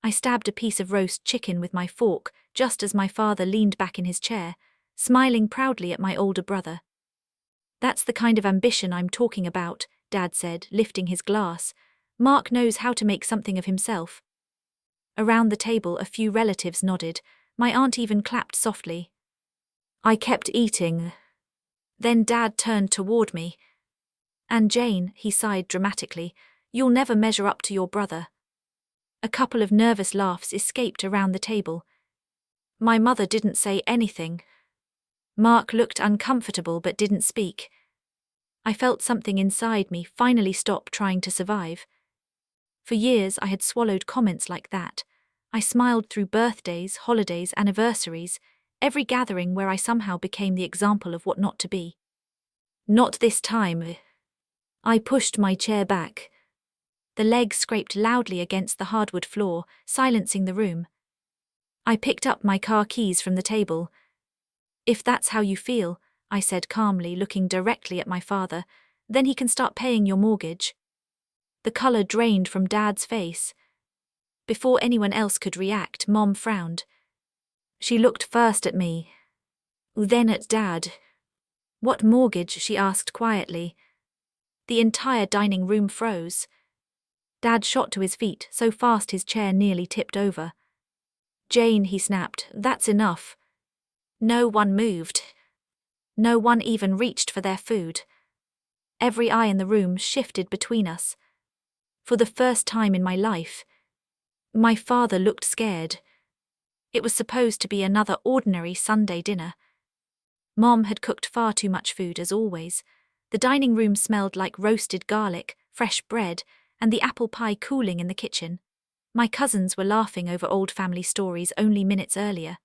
I stabbed a piece of roast chicken with my fork just as my father leaned back in his chair, smiling proudly at my older brother. "That's the kind of ambition I'm talking about," Dad said, lifting his glass. "Mark knows how to make something of himself." Around the table, a few relatives nodded. My aunt even clapped softly. I kept eating. Then Dad turned toward me. "And Jane," he sighed dramatically, "you'll never measure up to your brother." A couple of nervous laughs escaped around the table. My mother didn't say anything. Mark looked uncomfortable but didn't speak. I felt something inside me finally stop trying to survive. For years I had swallowed comments like that. I smiled through birthdays, holidays, anniversaries, every gathering where I somehow became the example of what not to be. Not this time. I pushed my chair back. The legs scraped loudly against the hardwood floor, silencing the room. I picked up my car keys from the table. "If that's how you feel," I said calmly, looking directly at my father, "then he can start paying your mortgage." The color drained from Dad's face. Before anyone else could react, Mom frowned. She looked first at me, then at Dad. "What mortgage?" she asked quietly. The entire dining room froze. Dad shot to his feet so fast his chair nearly tipped over. "Jane," he snapped, "that's enough." No one moved. No one even reached for their food. Every eye in the room shifted between us. For the first time in my life, my father looked scared. It was supposed to be another ordinary Sunday dinner. Mom had cooked far too much food as always. The dining room smelled like roasted garlic, fresh bread, and the apple pie cooling in the kitchen. My cousins were laughing over old family stories only minutes earlier.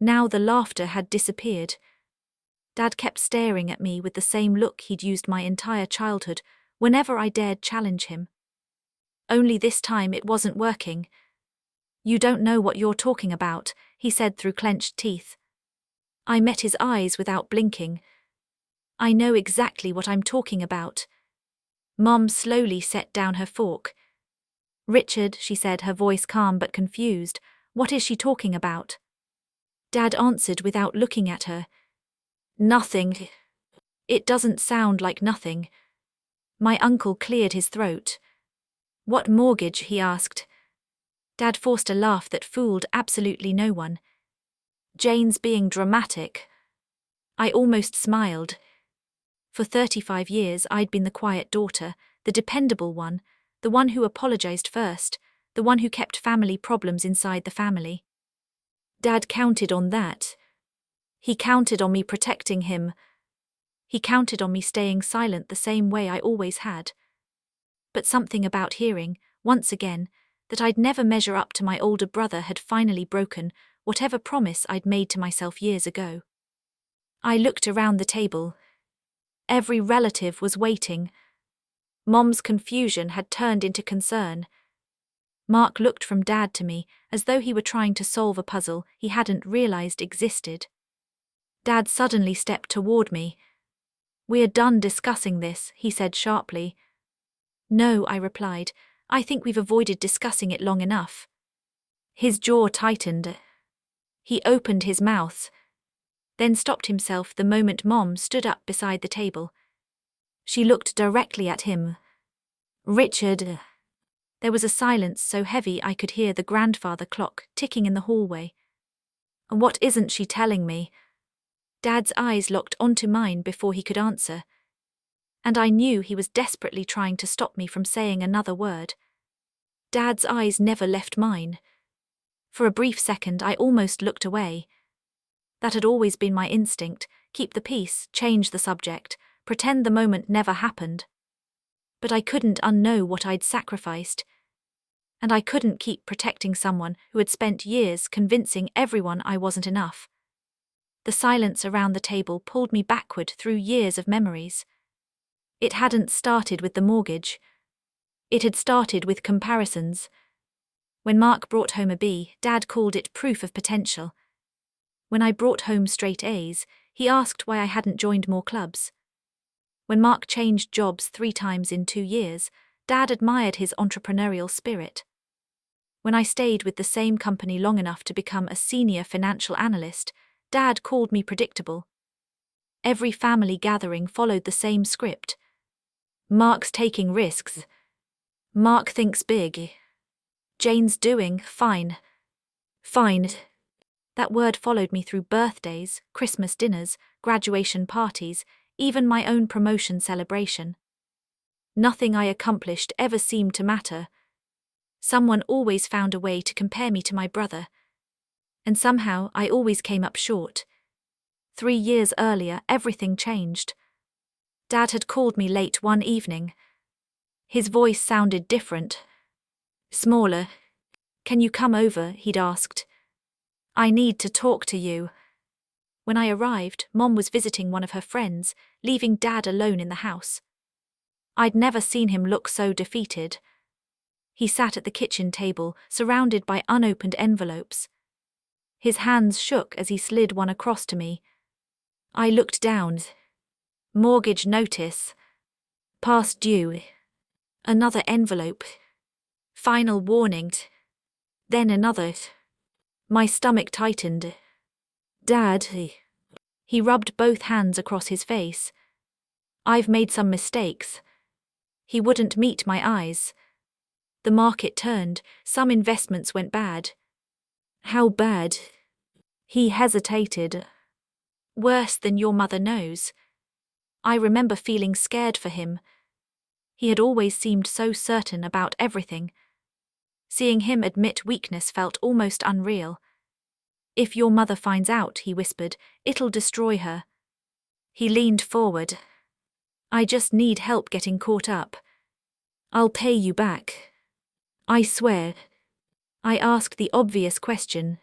Now the laughter had disappeared. Dad kept staring at me with the same look he'd used my entire childhood whenever I dared challenge him. Only this time it wasn't working. "You don't know what you're talking about," he said through clenched teeth. I met his eyes without blinking. "I know exactly what I'm talking about." Mom slowly set down her fork. "Richard," she said, her voice calm but confused, "what is she talking about?" Dad answered without looking at her. "Nothing. It doesn't sound like nothing." My uncle cleared his throat. "What mortgage?" he asked. Dad forced a laugh that fooled absolutely no one. "Jane's being dramatic." I almost smiled. For 35 years I'd been the quiet daughter, the dependable one, the one who apologized first, the one who kept family problems inside the family. Dad counted on that. He counted on me protecting him. He counted on me staying silent the same way I always had. But something about hearing, once again, that I'd never measure up to my older brother had finally broken whatever promise I'd made to myself years ago. I looked around the table. Every relative was waiting. Mom's confusion had turned into concern. Mark looked from Dad to me as though he were trying to solve a puzzle he hadn't realized existed. Dad suddenly stepped toward me. "We're done discussing this," he said sharply. "No," I replied. "I think we've avoided discussing it long enough." His jaw tightened. He opened his mouth, then stopped himself the moment Mom stood up beside the table. She looked directly at him. "Richard." There was a silence so heavy I could hear the grandfather clock ticking in the hallway. "What isn't she telling me?" Dad's eyes locked onto mine before he could answer. And I knew he was desperately trying to stop me from saying another word. Dad's eyes never left mine. For a brief second I almost looked away. That had always been my instinct: keep the peace, change the subject, pretend the moment never happened. But I couldn't unknow what I'd sacrificed. And I couldn't keep protecting someone who had spent years convincing everyone I wasn't enough. The silence around the table pulled me backward through years of memories. It hadn't started with the mortgage. It had started with comparisons. When Mark brought home a B, Dad called it proof of potential. When I brought home straight A's, he asked why I hadn't joined more clubs. When Mark changed jobs 3 times in 2 years, Dad admired his entrepreneurial spirit. When I stayed with the same company long enough to become a senior financial analyst, Dad called me predictable. Every family gathering followed the same script. Mark's taking risks. Mark thinks big. Jane's doing fine. Fine. That word followed me through birthdays, Christmas dinners, graduation parties, even my own promotion celebration. Nothing I accomplished ever seemed to matter. Someone always found a way to compare me to my brother. And somehow I always came up short. 3 years earlier, everything changed. Dad had called me late one evening. His voice sounded different. Smaller. "Can you come over?" he'd asked. "I need to talk to you." When I arrived, Mom was visiting one of her friends, leaving Dad alone in the house. I'd never seen him look so defeated. He sat at the kitchen table, surrounded by unopened envelopes. His hands shook as he slid one across to me. I looked down. Mortgage notice. Past due. Another envelope. Final warning. Then another. My stomach tightened. "Dad." He rubbed both hands across his face. "I've made some mistakes." He wouldn't meet my eyes. The market turned, some investments went bad. "How bad?" He hesitated. "Worse than your mother knows." I remember feeling scared for him. He had always seemed so certain about everything. Seeing him admit weakness felt almost unreal. "If your mother finds out," he whispered, "it'll destroy her." He leaned forward. "I just need help getting caught up. I'll pay you back. I swear." I asked the obvious question.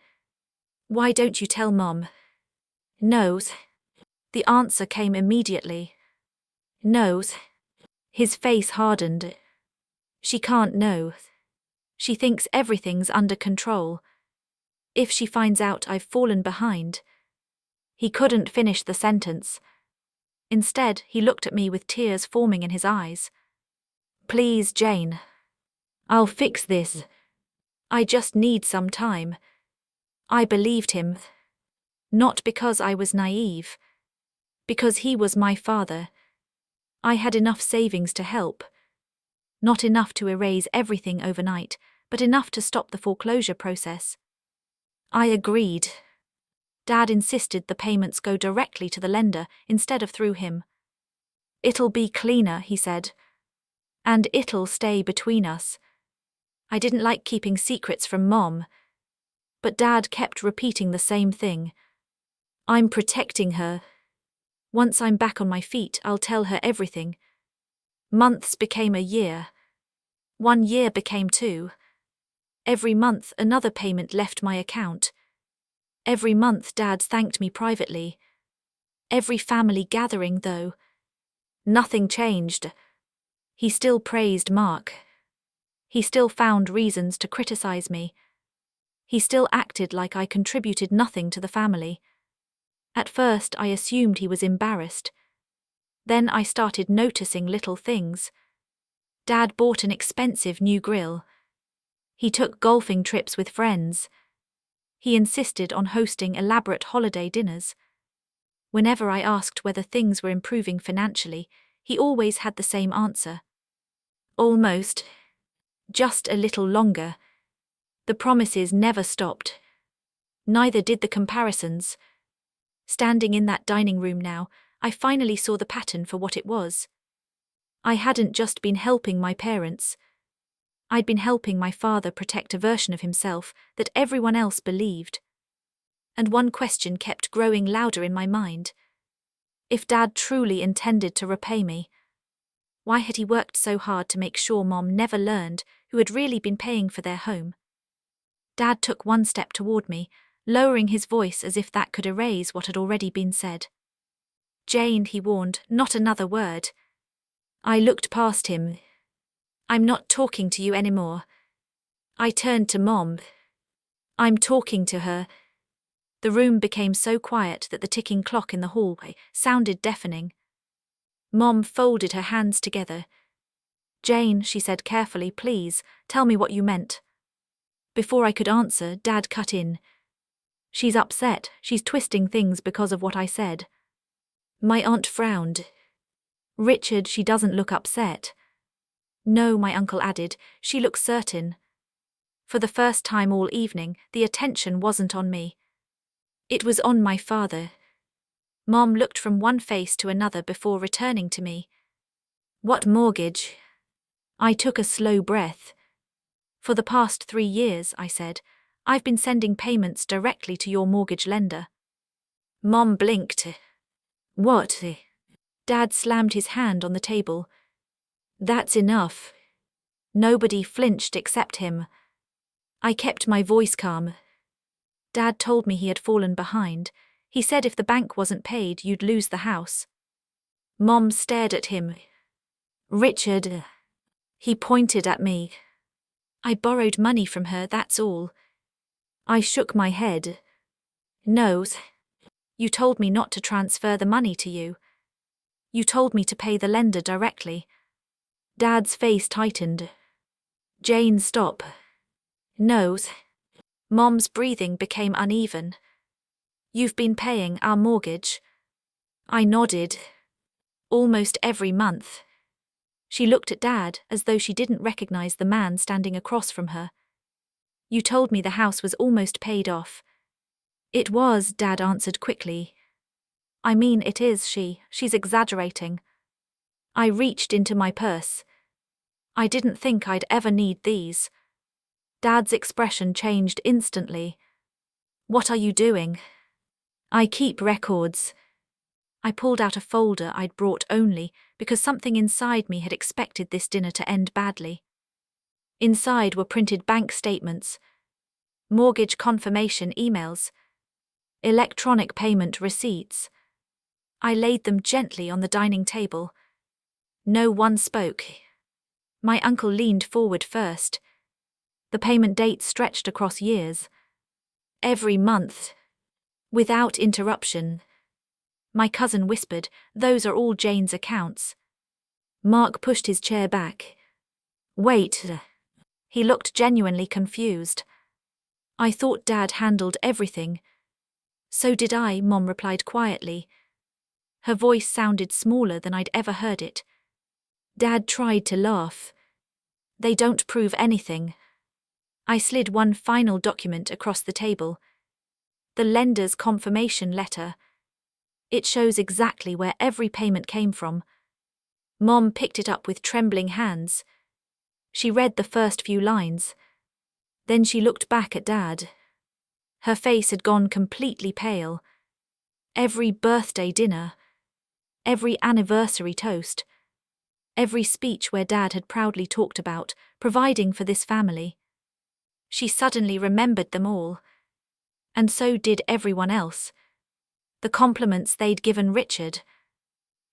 "Why don't you tell Mom?" "No." The answer came immediately. "No." His face hardened. "She can't know. She thinks everything's under control. If she finds out I've fallen behind." He couldn't finish the sentence. Instead, he looked at me with tears forming in his eyes. "Please, Jane. I'll fix this. I just need some time." I believed him. Not because I was naive. Because he was my father. I had enough savings to help. Not enough to erase everything overnight, but enough to stop the foreclosure process. I agreed. Dad insisted the payments go directly to the lender instead of through him. "It'll be cleaner," he said. "And it'll stay between us." I didn't like keeping secrets from Mom. But Dad kept repeating the same thing. "I'm protecting her. Once I'm back on my feet, I'll tell her everything." Months became a year. 1 year became 2. Every month another payment left my account. Every month Dad thanked me privately. Every family gathering, though, nothing changed. He still praised Mark. He still found reasons to criticize me. He still acted like I contributed nothing to the family. At first I assumed he was embarrassed. Then I started noticing little things. Dad bought an expensive new grill. He took golfing trips with friends. He insisted on hosting elaborate holiday dinners. Whenever I asked whether things were improving financially, he always had the same answer. "Almost. Just a little longer." The promises never stopped. Neither did the comparisons. Standing in that dining room now, I finally saw the pattern for what it was. I hadn't just been helping my parents. I'd been helping my father protect a version of himself that everyone else believed. And one question kept growing louder in my mind. If Dad truly intended to repay me, why had he worked so hard to make sure Mom never learned who had really been paying for their home? Dad took one step toward me, lowering his voice as if that could erase what had already been said. "Jane," he warned, "not another word." I looked past him. "I'm not talking to you anymore." I turned to Mom. "I'm talking to her." The room became so quiet that the ticking clock in the hallway sounded deafening. Mom folded her hands together. "Jane," she said carefully, "please, tell me what you meant." Before I could answer, Dad cut in. She's upset, she's twisting things because of what I said. My aunt frowned. Richard, she doesn't look upset. No, my uncle added, she looks certain. For the first time all evening, the attention wasn't on me. It was on my father. Mom looked from one face to another before returning to me. What mortgage? I took a slow breath. For the past 3 years, I said, I've been sending payments directly to your mortgage lender. Mom blinked. What? Dad slammed his hand on the table. That's enough. Nobody flinched except him. I kept my voice calm. Dad told me he had fallen behind. He said if the bank wasn't paid, you'd lose the house. Mom stared at him. Richard. He pointed at me. I borrowed money from her, that's all. I shook my head. No. You told me not to transfer the money to you. You told me to pay the lender directly. Dad's face tightened. Jane, stop. No. Mom's breathing became uneven. You've been paying our mortgage. I nodded. Almost every month. She looked at Dad as though she didn't recognize the man standing across from her. You told me the house was almost paid off. It was, Dad answered quickly. I mean, it is she's exaggerating. I reached into my purse. I didn't think I'd ever need these. Dad's expression changed instantly. What are you doing? I keep records. I pulled out a folder I'd brought only because something inside me had expected this dinner to end badly. Inside were printed bank statements, mortgage confirmation emails, electronic payment receipts. I laid them gently on the dining table. No one spoke. My uncle leaned forward first. The payment dates stretched across years. Every month. Without interruption. My cousin whispered, those are all Jane's accounts. Mark pushed his chair back. Wait. He looked genuinely confused. I thought Dad handled everything. So did I, Mom replied quietly. Her voice sounded smaller than I'd ever heard it. Dad tried to laugh. They don't prove anything. I slid one final document across the table. The lender's confirmation letter. It shows exactly where every payment came from. Mom picked it up with trembling hands. She read the first few lines. Then she looked back at Dad. Her face had gone completely pale. Every birthday dinner, every anniversary toast, every speech where Dad had proudly talked about providing for this family. She suddenly remembered them all. And so did everyone else. The compliments they'd given Richard.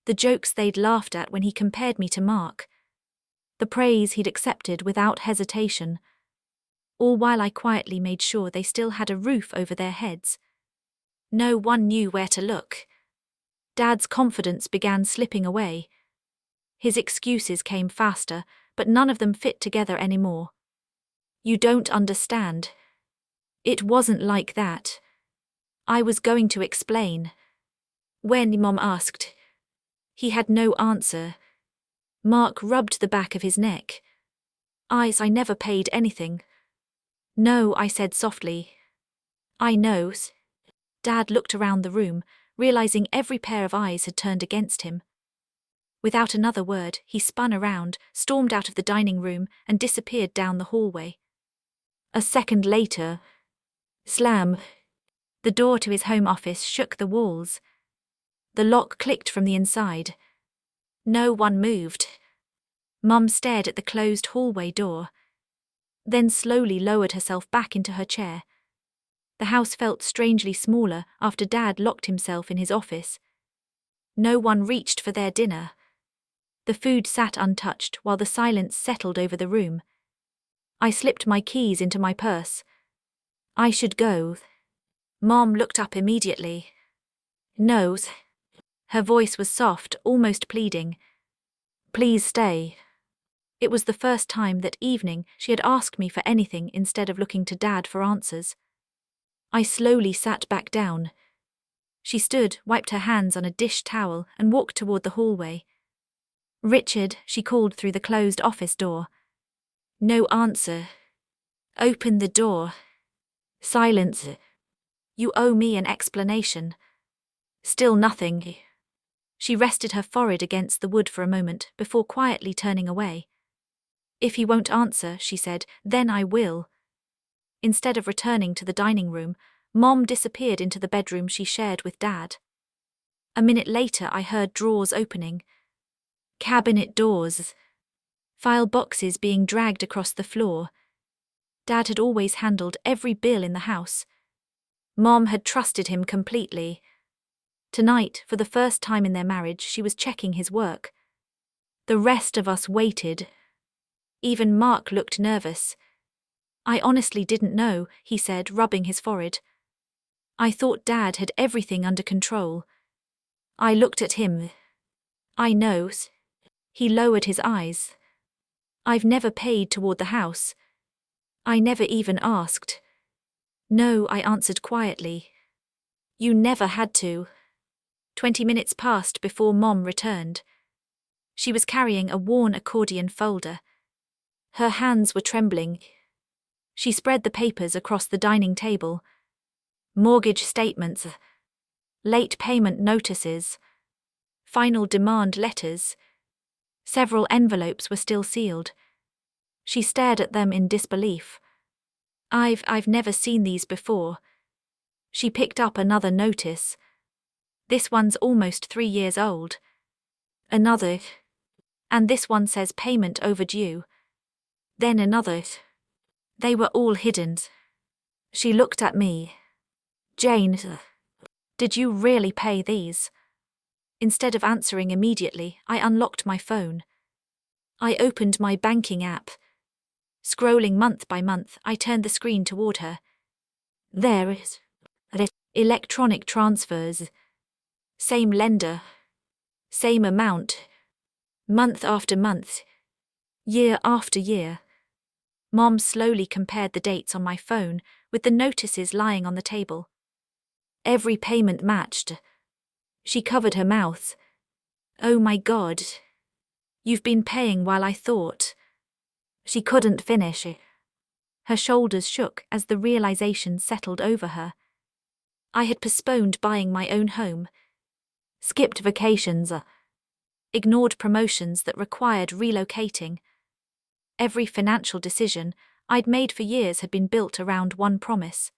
The jokes they'd laughed at when he compared me to Mark. The praise he'd accepted without hesitation. All while I quietly made sure they still had a roof over their heads. No one knew where to look. Dad's confidence began slipping away. His excuses came faster, but none of them fit together anymore. You don't understand. It wasn't like that. I was going to explain. When Mom asked, he had no answer. Mark rubbed the back of his neck. I never paid anything. No, I said softly. I know. Dad looked around the room, realizing every pair of eyes had turned against him. Without another word, he spun around, stormed out of the dining room, and disappeared down the hallway. A second later, slam. The door to his home office shook the walls. The lock clicked from the inside. No one moved. Mum stared at the closed hallway door, then slowly lowered herself back into her chair. The house felt strangely smaller after Dad locked himself in his office. No one reached for their dinner. The food sat untouched while the silence settled over the room. I slipped my keys into my purse. I should go. Mom looked up immediately. No. Her voice was soft, almost pleading. Please stay. It was the first time that evening she had asked me for anything instead of looking to Dad for answers. I slowly sat back down. She stood, wiped her hands on a dish towel, and walked toward the hallway. "Richard," she called through the closed office door. No answer. "Open the door." Silence. "You owe me an explanation." Still nothing. She rested her forehead against the wood for a moment before quietly turning away. "If he won't answer," she said, "then I will." Instead of returning to the dining room, Mom disappeared into the bedroom she shared with Dad. A minute later, I heard drawers opening, cabinet doors, file boxes being dragged across the floor. Dad had always handled every bill in the house. Mom had trusted him completely. Tonight, for the first time in their marriage, she was checking his work. The rest of us waited. Even Mark looked nervous. "I honestly didn't know," he said, rubbing his forehead. "I thought Dad had everything under control." I looked at him. "I know." He lowered his eyes. "I've never paid toward the house. I never even asked." "No," I answered quietly. "You never had to." 20 minutes passed before Mom returned. She was carrying a worn accordion folder. Her hands were trembling. She spread the papers across the dining table. Mortgage statements, late payment notices, final demand letters. Several envelopes were still sealed. She stared at them in disbelief. I've never seen these before." She picked up another notice. "This one's almost 3 years old." Another. "And this one says payment overdue." Then another. They were all hidden. She looked at me. "Jane, did you really pay these?" Instead of answering immediately, I unlocked my phone. I opened my banking app. Scrolling month by month, I turned the screen toward her. There is electronic transfers. Same lender. Same amount. Month after month. Year after year. Mom slowly compared the dates on my phone with the notices lying on the table. Every payment matched. She covered her mouth. "Oh my God. You've been paying while I thought." She couldn't finish. Her shoulders shook as the realization settled over her. I had postponed buying my own home, skipped vacations, ignored promotions that required relocating. Every financial decision I'd made for years had been built around one promise: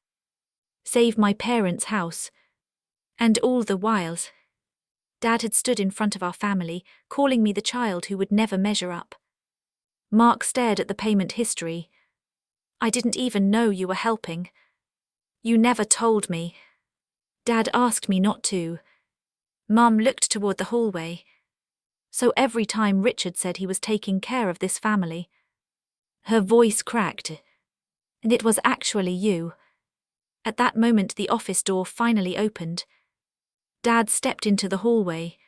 save my parents' house. And all the while, Dad had stood in front of our family, calling me the child who would never measure up. Mark stared at the payment history. "I didn't even know you were helping. You never told me." Dad asked me not to. Mum looked toward the hallway. "So every time Richard said he was taking care of this family." Her voice cracked. "And it was actually you." At that moment the office door finally opened. Dad stepped into the hallway.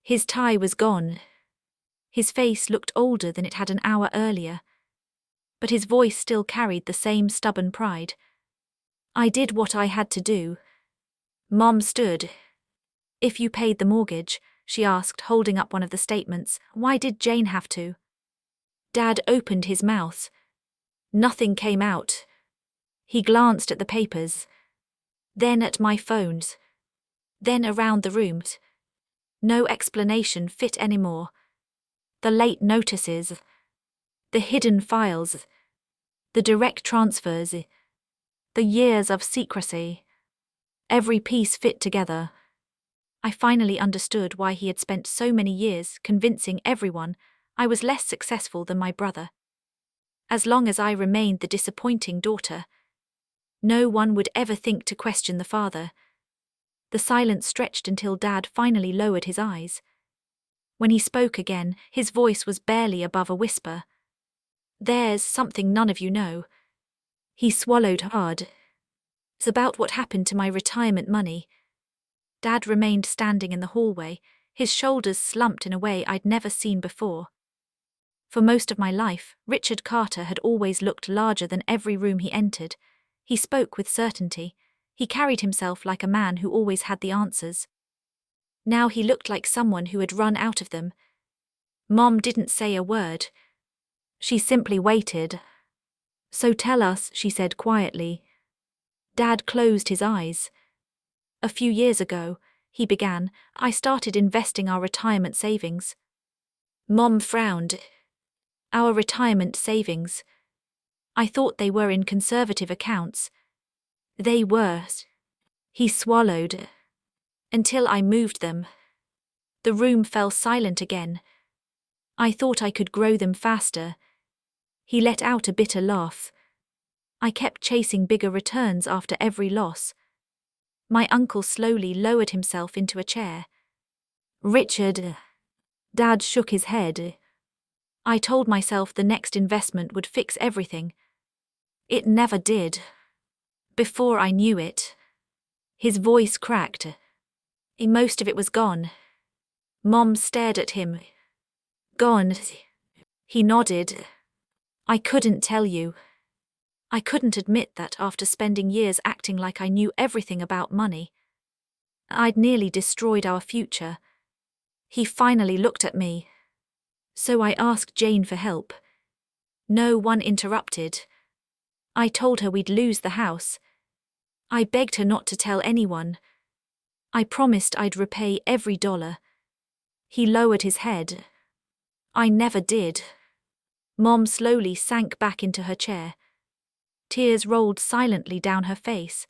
His tie was gone. His face looked older than it had an hour earlier. But his voice still carried the same stubborn pride. "I did what I had to do." Mom stood. "If you paid the mortgage," she asked, holding up one of the statements, "why did Jane have to?" Dad opened his mouth. Nothing came out. He glanced at the papers, then at my phones, then around the room. No explanation fit anymore. The late notices, the hidden files, the direct transfers, the years of secrecy. Every piece fit together. I finally understood why he had spent so many years convincing everyone I was less successful than my brother. As long as I remained the disappointing daughter, no one would ever think to question the father. The silence stretched until Dad finally lowered his eyes. When he spoke again, his voice was barely above a whisper. "There's something none of you know." He swallowed hard. "It's about what happened to my retirement money." Dad remained standing in the hallway, his shoulders slumped in a way I'd never seen before. For most of my life, Richard Carter had always looked larger than every room he entered. He spoke with certainty. He carried himself like a man who always had the answers. Now he looked like someone who had run out of them. Mom didn't say a word. She simply waited. "So tell us," she said quietly. Dad closed his eyes. "A few years ago," he began, "I started investing our retirement savings." Mom frowned. "Our retirement savings. I thought they were in conservative accounts." "They were." He swallowed. "Until I moved them." The room fell silent again. "I thought I could grow them faster." He let out a bitter laugh. "I kept chasing bigger returns after every loss." My uncle slowly lowered himself into a chair. "Richard." Dad shook his head. "I told myself the next investment would fix everything. It never did. Before I knew it." His voice cracked. Most of it was gone." Mom stared at him. "Gone." He nodded. "I couldn't tell you. I couldn't admit that after spending years acting like I knew everything about money. I'd nearly destroyed our future." He finally looked at me. "So I asked Jane for help." No one interrupted. "I told her we'd lose the house. I begged her not to tell anyone. I promised I'd repay every dollar." He lowered his head. "I never did." Mom slowly sank back into her chair. Tears rolled silently down her face.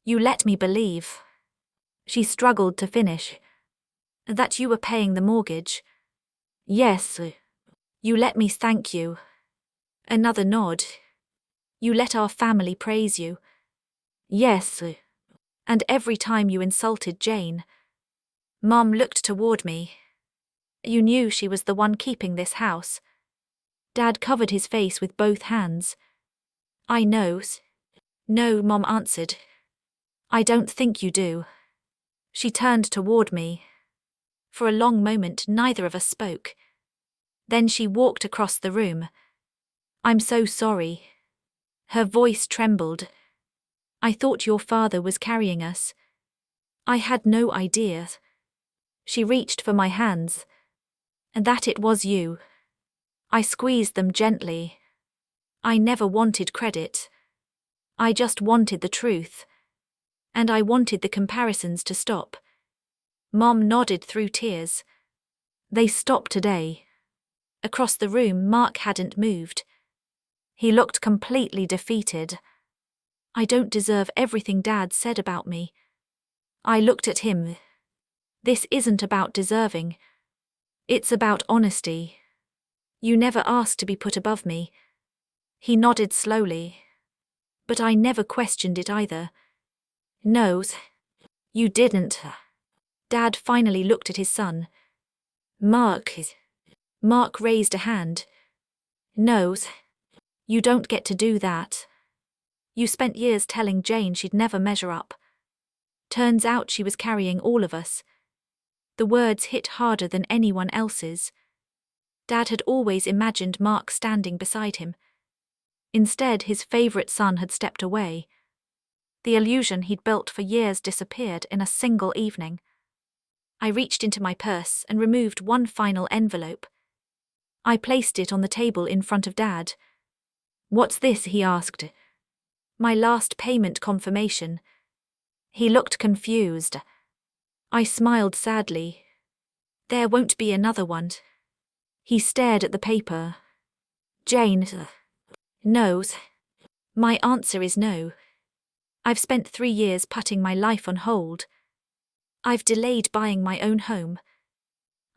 "You let me believe." She struggled to finish. "That you were paying the mortgage." "Yes." "You let me thank you." Another nod. "You let our family praise you." "Yes." "And every time you insulted Jane." Mom looked toward me. "You knew she was the one keeping this house." Dad covered his face with both hands. "I know." "No," Mom answered. "I don't think you do." She turned toward me. For a long moment, neither of us spoke. Then she walked across the room. "I'm so sorry." Her voice trembled. "I thought your father was carrying us. I had no idea." She reached for my hands. "And that it was you." I squeezed them gently. "I never wanted credit. I just wanted the truth. And I wanted the comparisons to stop." Mom nodded through tears. "They stopped today." Across the room, Mark hadn't moved. He looked completely defeated. "I don't deserve everything Dad said about me." I looked at him. "This isn't about deserving. It's about honesty. You never asked to be put above me." He nodded slowly. "But I never questioned it either." "No, you didn't." Dad finally looked at his son. "Mark." Mark raised a hand. "No, you don't get to do that. You spent years telling Jane she'd never measure up. Turns out she was carrying all of us." The words hit harder than anyone else's. Dad had always imagined Mark standing beside him. Instead, his favorite son had stepped away. The illusion he'd built for years disappeared in a single evening. I reached into my purse and removed one final envelope. I placed it on the table in front of Dad. "What's this?" he asked. "My last payment confirmation." He looked confused. I smiled sadly. "There won't be another one." He stared at the paper. "Jane knows." My answer is no. I've spent 3 years putting my life on hold. I've delayed buying my own home.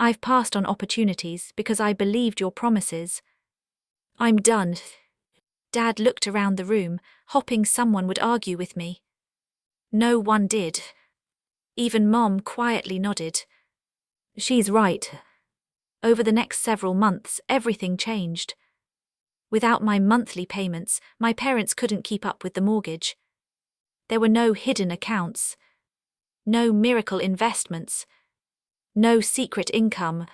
I've passed on opportunities because I believed your promises. I'm done." Dad looked around the room, hoping someone would argue with me. No one did. Even Mom quietly nodded. "She's right." Over the next several months, everything changed. Without my monthly payments, my parents couldn't keep up with the mortgage. There were no hidden accounts. No miracle investments. No secret income.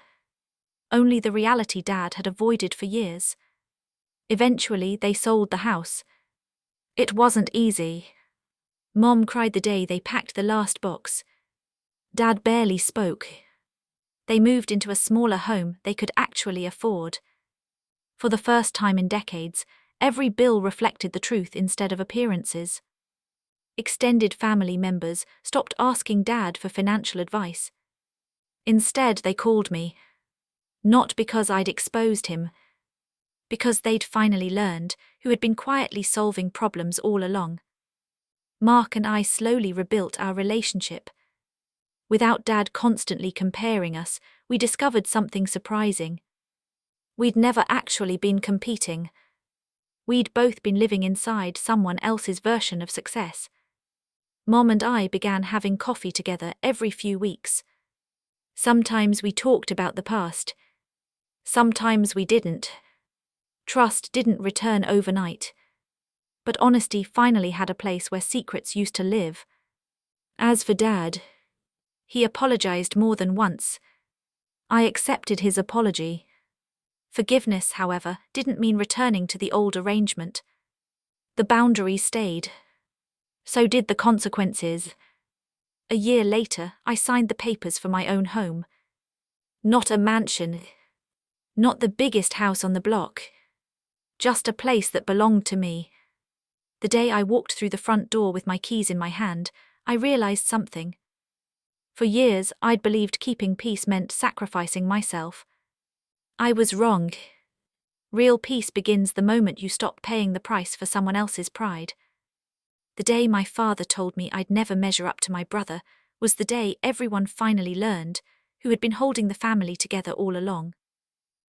only the reality Dad had avoided for years. Eventually, they sold the house. It wasn't easy. Mom cried the day they packed the last box. Dad barely spoke. They moved into a smaller home they could actually afford. For the first time in decades, every bill reflected the truth instead of appearances. Extended family members stopped asking Dad for financial advice. Instead, they called me. Not because I'd exposed him, because they'd finally learned who had been quietly solving problems all along. Mark and I slowly rebuilt our relationship. Without Dad constantly comparing us, we discovered something surprising. We'd never actually been competing. We'd both been living inside someone else's version of success. Mom and I began having coffee together every few weeks. Sometimes we talked about the past. Sometimes we didn't. Trust didn't return overnight. But honesty finally had a place where secrets used to live. As for Dad, he apologized more than once. I accepted his apology. Forgiveness, however, didn't mean returning to the old arrangement. The boundary stayed. So did the consequences. A year later, I signed the papers for my own home. Not a mansion. Not the biggest house on the block. Just a place that belonged to me. The day I walked through the front door with my keys in my hand, I realized something. For years, I'd believed keeping peace meant sacrificing myself. I was wrong. Real peace begins the moment you stop paying the price for someone else's pride. The day my father told me I'd never measure up to my brother was the day everyone finally learned who had been holding the family together all along.